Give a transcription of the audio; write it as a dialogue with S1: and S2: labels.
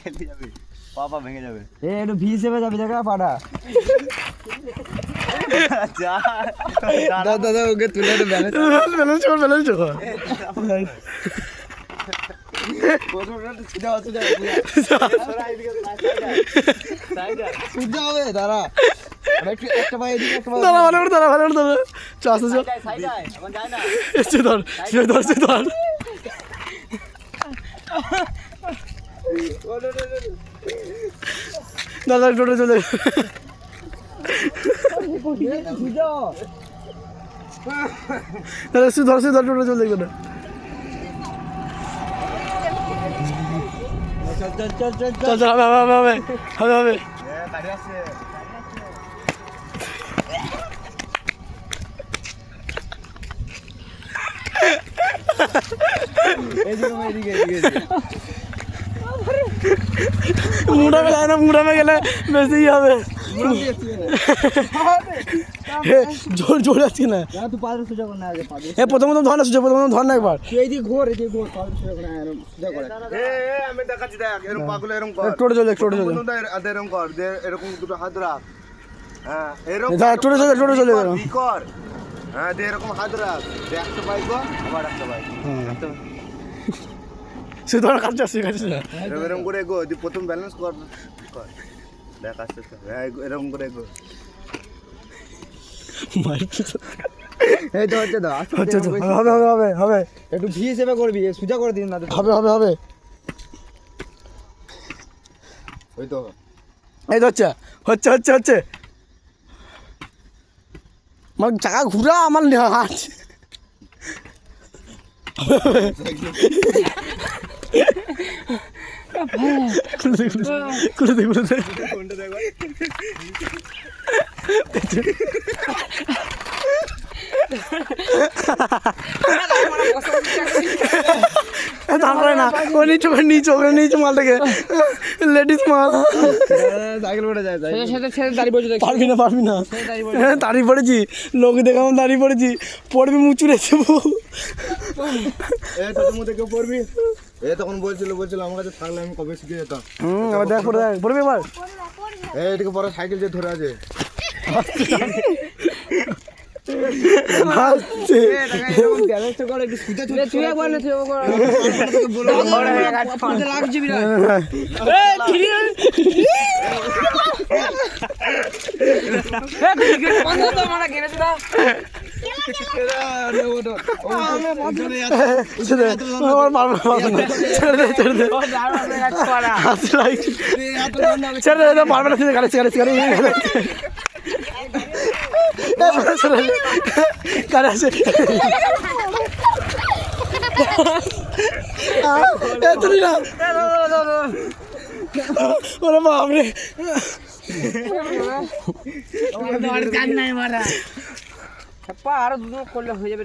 S1: খেলতে যাবে, পা ভেঙে যাবে।
S2: একটু ভি হিসেবে যাবি দেখা পাটা। দাদা ওকে তুলে একটু ব্যালেন্স কর। সূর্য হবে দাঁড়া, একটা ভাই এদিকে একটা ভাই দাঁড়া ভালো দাঁড়া চাষ ধর দাদা টোটো চলে দাদা ধর টোটো চলে গেল। চল হবে মুড়া মে গেলে বেশি হবে। জোর যাচ্ছি না প্রথম ধর না, প্রথম ধর না একবার টোটো চলে
S1: এরকম কর, এরকম দুটো হাত রাখ। হ্যাঁ
S2: টোটো চলে
S1: কর। হ্যাঁ এরকম হাত রাখ, একটা বাইক আবার একটা বাইক
S2: সে ধর কাটছে
S1: এরকম করে এগো, প্রথম ব্যালেন্স কর দেখ আস্তে আস্তে। হ্যাঁ এরকম করে এগো।
S2: হবে
S3: একটু ভি হিসেবে করবি, সোজা করে দিন না।
S2: হবে
S1: ওই তো
S2: এই তো হচ্ছে আমার চাকা ঘুরা আমার হাত খুলে দে না ও নিচে মালটাকে লেডিস মাল
S3: সাইকেল পড়ে যায়,
S2: পারবি না দাঁড়িয়ে পড়েছি, লোক দেখে আমার দাঁড়িয়ে পড়েছি, পড়বি মুচুরে
S1: কেউ পড়বি। তখন বলছিল আমার কাছে থাকলে আমি কবে শিখে যেতাম।
S2: দেখ পড়বি এবার।
S1: এদিকে বড় সাইকেল যে ধরে আছে ওরে বাপরে
S3: আরো দুটো করলে হয়ে যাবে।